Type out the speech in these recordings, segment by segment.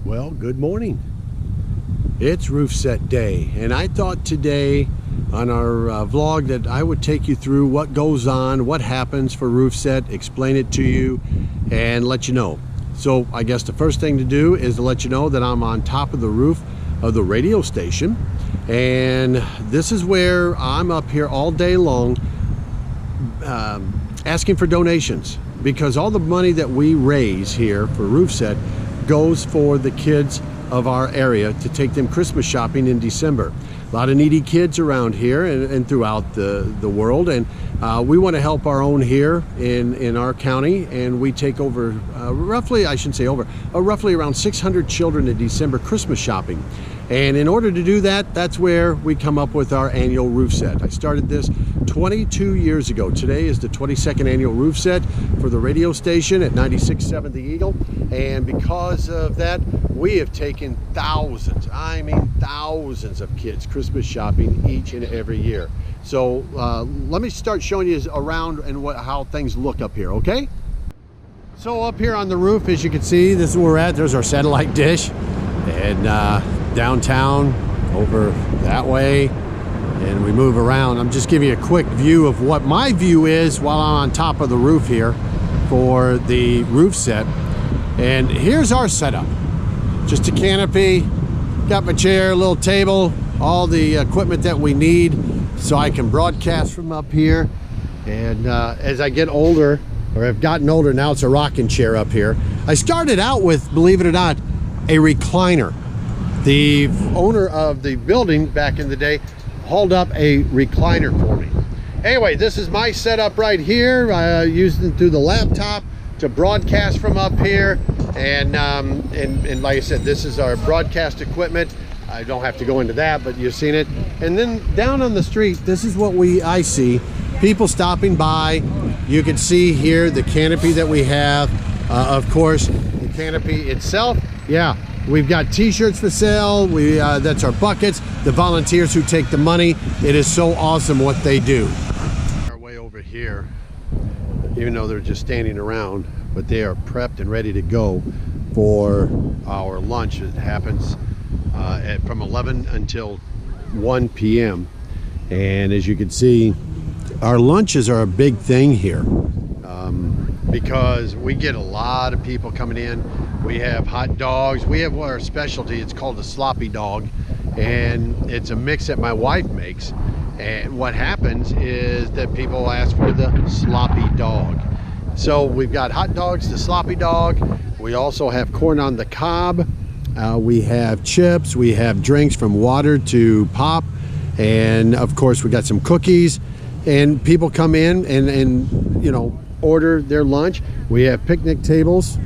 Well, good morning. It's roof set day, and I thought today on our vlog that I would take you through what goes on, what happens for roof set, explain it to you, and let you know. So I guess the first thing to do is to let you know that I'm on top of the roof of the radio station, and this is where I'm up here all day long asking for donations, because all the money that we raise here for roof set goes for the kids of our area to take them Christmas shopping in December. A lot of needy kids around here and throughout the world, and we want to help our own here in our county, and we take over roughly around 600 children in December Christmas shopping. And in order to do that, that's where we come up with our annual roof set. I started this 22 years ago. Today is the 22nd annual roof set for the radio station at 96.7 The Eagle. And because of that, we have taken thousands, I mean thousands of kids Christmas shopping each and every year. So let me start showing you around and how things look up here, okay? So up here on the roof, as you can see, this is where we're at. There's our satellite dish. And downtown over that way, and we move around. I'm just giving you a quick view of what my view is while I'm on top of the roof here for the roof set. And here's our setup. Just a canopy, got my chair, a little table, all the equipment that we need so I can broadcast from up here. And as I get older, or have gotten older, now it's a rocking chair up here. I started out with, believe it or not, a recliner. The owner of the building back in the day hauled up a recliner for me. Anyway, this is my setup right here, using through the laptop to broadcast from up here. And like I said, this is our broadcast equipment. I don't have to go into that, but you've seen it. And then down on the street, this is what I see. People stopping by. You can see here the canopy that we have. Of course, the canopy itself. Yeah, we've got t-shirts for sale. That's our buckets, the volunteers who take the money. It is so awesome what they do. Our way over here, even though they're just standing around, but they are prepped and ready to go for our lunch. It happens from 11 until 1 p.m. And as you can see, our lunches are a big thing here. Because we get a lot of people coming in. We have hot dogs. We have our specialty. It's called the sloppy dog, and it's a mix that my wife makes. And what happens is that people ask for the sloppy dog. So we've got hot dogs, the sloppy dog. We also have corn on the cob. We have chips. We have drinks from water to pop, and of course we got some cookies. And people come in and you know, order their lunch. We have picnic tables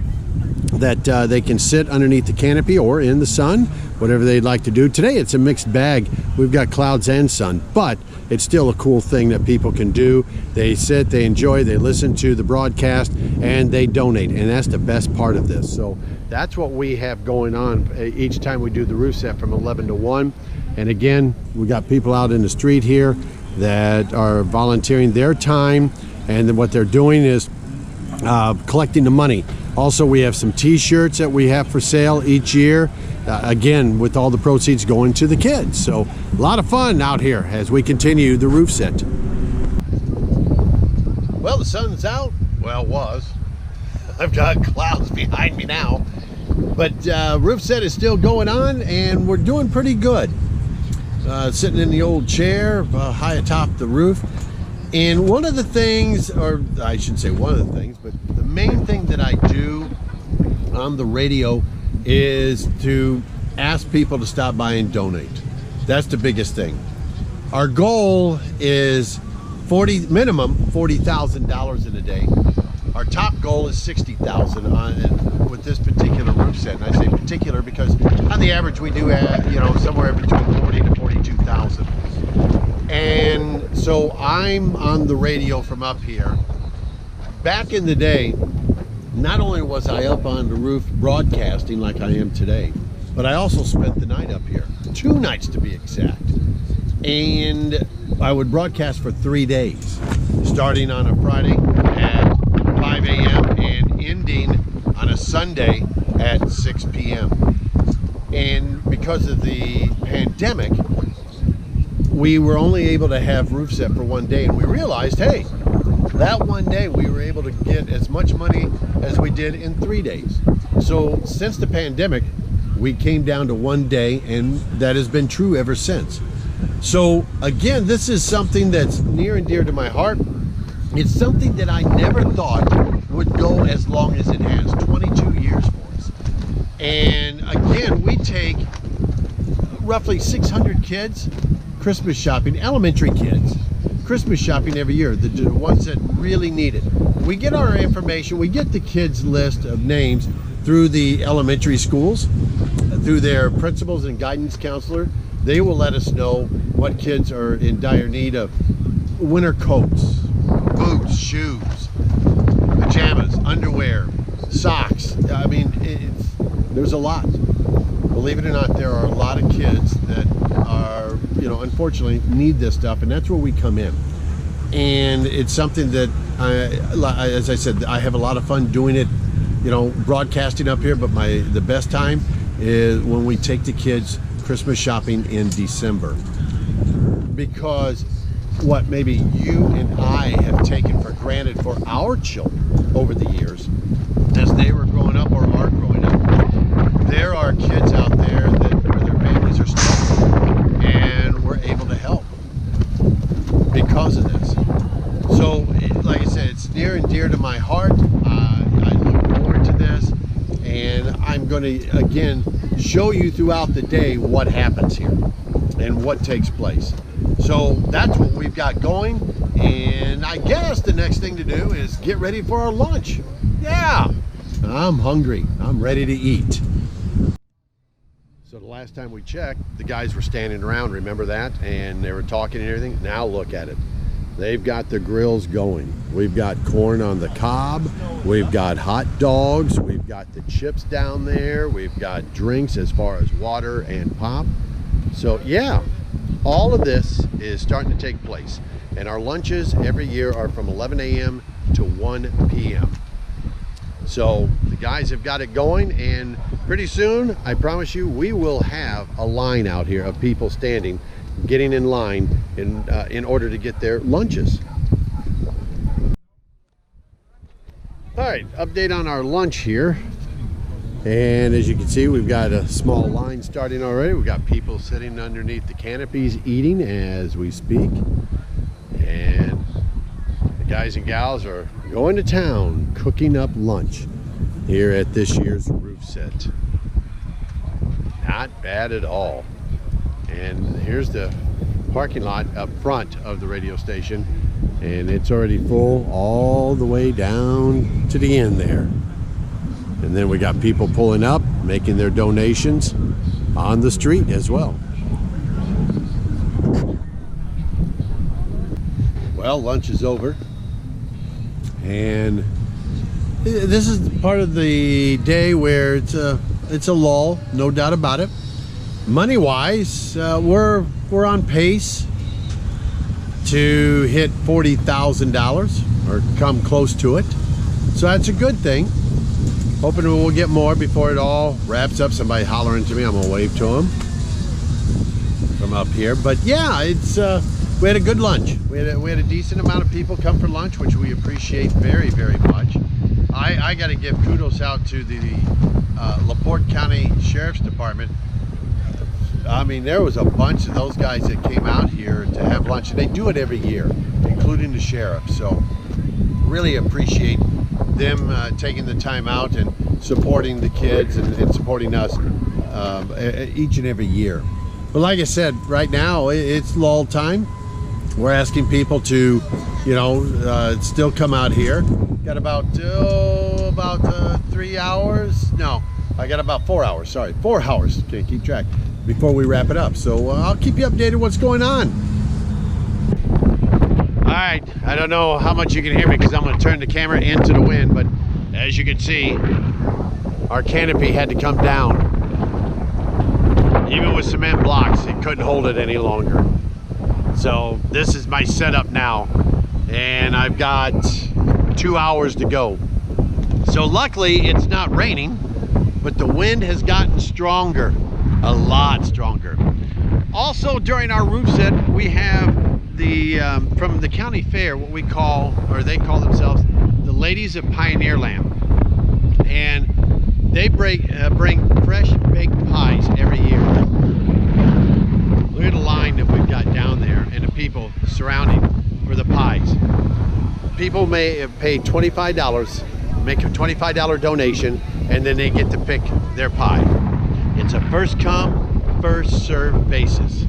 that they can sit underneath the canopy or in the sun, whatever they'd like to do. Today it's a mixed bag. We've got clouds and sun, but it's still a cool thing that people can do. They sit, they enjoy, they listen to the broadcast, and they donate, and that's the best part of this. So that's what we have going on each time we do the roof set from 11 to 1. And again, we got people out in the street here that are volunteering their time, and then what they're doing is collecting the money. Also, we have some t-shirts that we have for sale each year, again with all the proceeds going to the kids. So a lot of fun out here as we continue the roof set. Well, the sun's out. Well, it was. I've got clouds behind me now, but roof set is still going on, and we're doing pretty good. Sitting in the old chair high atop the roof. And one of the things, or I should say one of the things, but the main thing that I do on the radio is to ask people to stop by and donate. That's the biggest thing. Our goal is minimum $40,000 in a day. Our top goal is $60,000 with this particular roof set. And I say particular because on the average we do you know, somewhere between 40 to 42,000. And so I'm on the radio from up here. Back in the day, not only was I up on the roof broadcasting like I am today, but I also spent the night up here, 2 nights to be exact. And I would broadcast for 3 days, starting on a Friday at 5 a.m. and ending on a Sunday at 6 p.m. And because of the pandemic, we were only able to have roof set for one day, and we realized, hey, that one day we were able to get as much money as we did in 3 days. So since the pandemic, we came down to one day, and that has been true ever since. So again, this is something that's near and dear to my heart. It's something that I never thought would go as long as it has, 22 years for us. And again, we take roughly 600 kids Christmas shopping, elementary kids, Christmas shopping every year, the ones that really need it. We get our information, we get the kids' list of names through the elementary schools, through their principals and guidance counselor. They will let us know what kids are in dire need of. Winter coats, boots, shoes, pajamas, underwear, socks. I mean, there's a lot. Believe it or not, there are a lot of kids that are, you know, unfortunately need this stuff, and that's where we come in. And it's something that, as I said, I have a lot of fun doing it, you know, broadcasting up here, but the best time is when we take the kids Christmas shopping in December. Because what maybe you and I have taken for granted for our children over the years, as they were growing up or are growing up, there are kids out there that where their families are struggling, and we're able to help because of this. So, like I said, it's near and dear to my heart. I look forward to this, and I'm going to again show you throughout the day what happens here and what takes place. So that's what we've got going, and I guess the next thing to do is get ready for our lunch. Yeah, I'm hungry. I'm ready to eat. So the last time we checked, the guys were standing around, remember that? And they were talking and everything. Now look at it. They've got the grills going. We've got corn on the cob. We've got hot dogs. We've got the chips down there. We've got drinks as far as water and pop. So yeah, all of this is starting to take place. And our lunches every year are from 11 a.m. to 1 p.m. So the guys have got it going, and pretty soon, I promise you, we will have a line out here of people standing, getting in line in order to get their lunches. All right, update on our lunch here. And as you can see, we've got a small line starting already. We've got people sitting underneath the canopies eating as we speak. And the guys and gals are going to town cooking up lunch here at this year's roof set. Not bad at all. And here's the parking lot up front of the radio station, and it's already full all the way down to the end there. And then we got people pulling up, making their donations on the street as well. Well, lunch is over, and this is part of the day where it's a lull, no doubt about it. Money-wise, we're on pace to hit $40,000 or come close to it, so that's a good thing. Hoping we'll get more before it all wraps up. Somebody hollering to me, I'm gonna wave to them from up here. But yeah, it's we had a good lunch. We had a decent amount of people come for lunch, which we appreciate very, very much. I got to give kudos out to the LaPorte County Sheriff's Department. I mean, there was a bunch of those guys that came out here to have lunch, and they do it every year, including the sheriff. So really appreciate them taking the time out and supporting the kids and supporting us each and every year. But like I said, right now it's lull time. We're asking people to, you know, still come out here. Got about 3 hours. No, I got about 4 hours. Sorry, 4 hours. Can't keep track before we wrap it up. So I'll keep you updated what's going on. All right, I don't know how much you can hear me because I'm going to turn the camera into the wind, but as you can see, our canopy had to come down. Even with cement blocks, it couldn't hold it any longer. So this is my setup now, and I've got 2 hours to go. So luckily it's not raining, but the wind has gotten stronger. a lot stronger. Also, during our roof set, we have the from the county fair, what we call, or they call themselves, the Ladies of Pioneerland, and they bring fresh baked pies every year. Look at the line that we've got down there and the people surrounding for the pies. People may pay $25, make a $25 donation, and then they get to pick their pie. It's a first come, first served basis.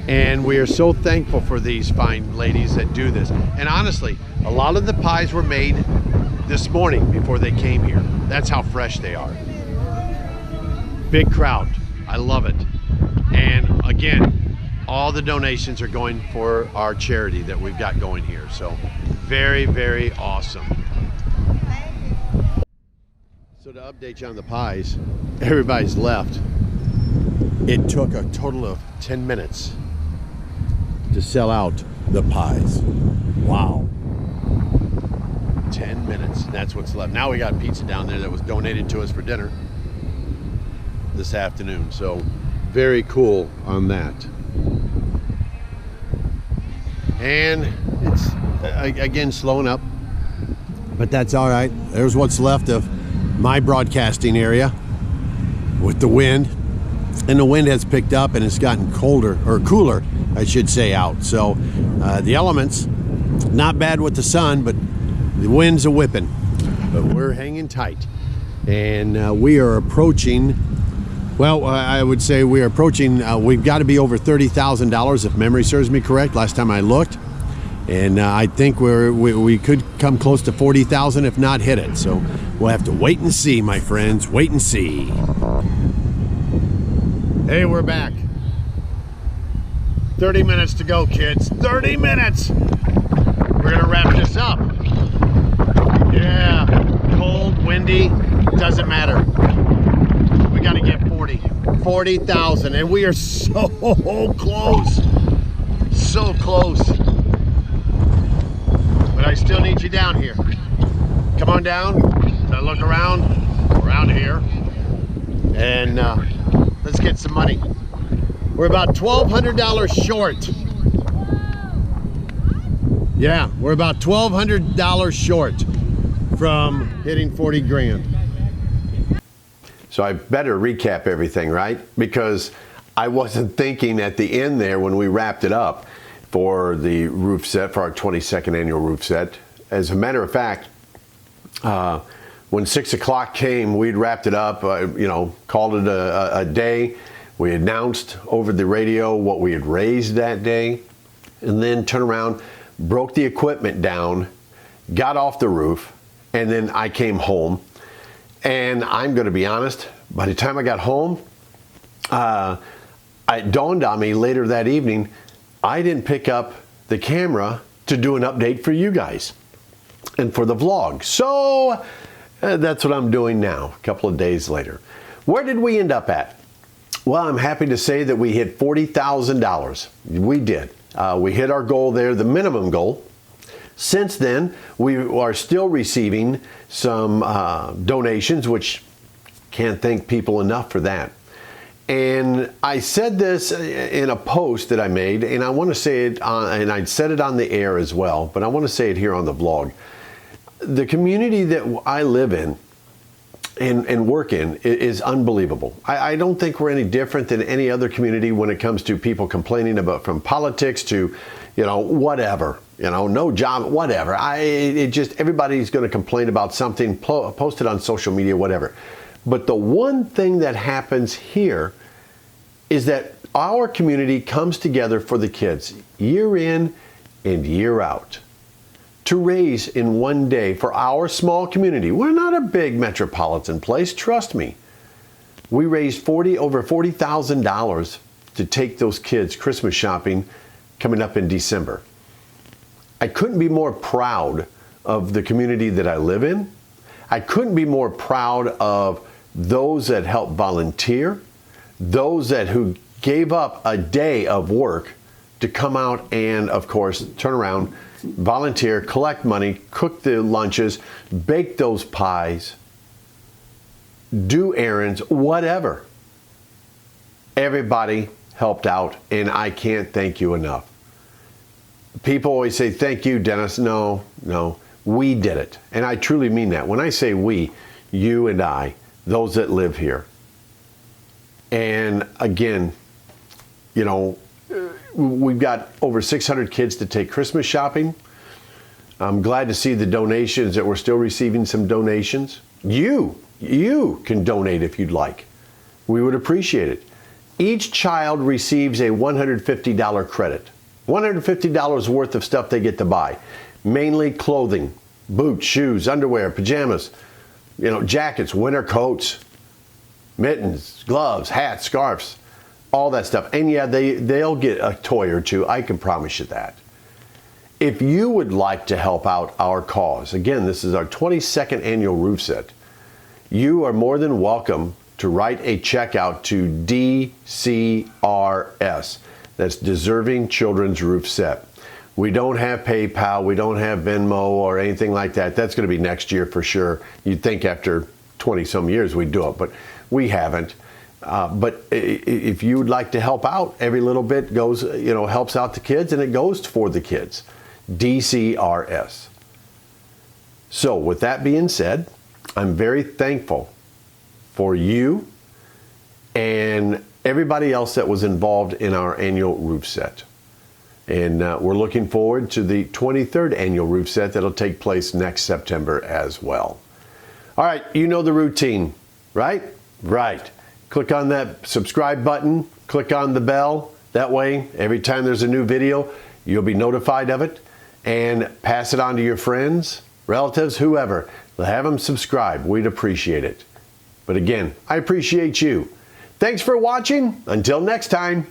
And we are so thankful for these fine ladies that do this. And honestly, a lot of the pies were made this morning before they came here. That's how fresh they are. Big crowd. I love it. And again, all the donations are going for our charity that we've got going here. So very, very awesome. So to update you on the pies, everybody's left. It took a total of 10 minutes to sell out the pies. Wow. 10 minutes. That's what's left. Now we got pizza down there that was donated to us for dinner this afternoon. So very cool on that. And it's again slowing up, but that's all right. There's what's left of my broadcasting area with the wind. And the wind has picked up and it's gotten colder, or cooler, I should say, out. So the elements, not bad with the sun, but the wind's a whipping. But we're hanging tight. And we are approaching, well, I would say we are approaching, we've got to be over $30,000 if memory serves me correct, last time I looked. And I think we could come close to 40,000 if not hit it. So we'll have to wait and see, my friends, wait and see. Hey, we're back. 30 minutes to go, kids. 30 minutes! We're gonna wrap this up. Yeah, cold, windy, doesn't matter. We gotta get 40,000, and we are so close. So close. But I still need you down here. Come on down. Now look around here. And let's get some money. We're about $1,200 short. Yeah, we're about $1,200 short from hitting 40 grand. So I better recap everything, right? Because I wasn't thinking at the end there when we wrapped it up for the roof set, for our 22nd annual roof set. As a matter of fact, when 6 o'clock came, we'd wrapped it up, called it a day. We announced over the radio what we had raised that day, and then turned around, broke the equipment down, got off the roof, and then I came home. And I'm going to be honest, by the time I got home, it dawned on me later that evening, I didn't pick up the camera to do an update for you guys and for the vlog. So that's what I'm doing now, a couple of days later. Where did we end up at? Well, I'm happy to say that we hit $40,000. We did. We hit our goal there, the minimum goal. Since then, we are still receiving some donations, which can't thank people enough for that. And I said this in a post that I made, and I want to say it and I said it on the air as well, but I want to say it here on the vlog. The community that I live in and work in is unbelievable. I don't think we're any different than any other community when it comes to people complaining about, from politics to, whatever, no job, whatever. Everybody's going to complain about something, post it on social media, whatever. But the one thing that happens here is that our community comes together for the kids year in and year out to raise in one day for our small community. We're not a big metropolitan place, trust me. We raised over $40,000 to take those kids Christmas shopping coming up in December. I couldn't be more proud of the community that I live in. I couldn't be more proud of those that help volunteer, those who gave up a day of work to come out and, of course, turn around, volunteer, collect money, cook the lunches, bake those pies, do errands, whatever. Everybody helped out, and I can't thank you enough. People always say, thank you, Dennis. No, we did it. And I truly mean that. When I say we, you and I, those that live here. And again, you know, we've got over 600 kids to take Christmas shopping. I'm glad to see the donations, that we're still receiving some donations. You can donate if you'd like. We would appreciate it. Each child receives a $150 credit. $150 worth of stuff they get to buy. Mainly clothing, boots, shoes, underwear, pajamas, you know, jackets, winter coats, mittens, gloves, hats, scarves, all that stuff. And yeah, they'll get a toy or two. I can promise you that. If you would like to help out our cause, again, this is our 22nd annual roof set, you are more than welcome to write a check out to DCRS. That's Deserving Children's Roof Set. We don't have PayPal, we don't have Venmo or anything like that. That's going to be next year for sure. You'd think after 20 some years we'd do it, but we haven't. But if you would like to help out, every little bit goes, you know, helps out the kids, and it goes for the kids. DCRS. So with that being said, I'm very thankful for you and everybody else that was involved in our annual roof set. And we're looking forward to the 23rd annual roof set that'll take place next September as well. All right, you know the routine, right? Right. Click on that subscribe button, click on the bell. That way, every time there's a new video, you'll be notified of it, and pass it on to your friends, relatives, whoever. Have them subscribe. We'd appreciate it. But again, I appreciate you. Thanks for watching. Until next time.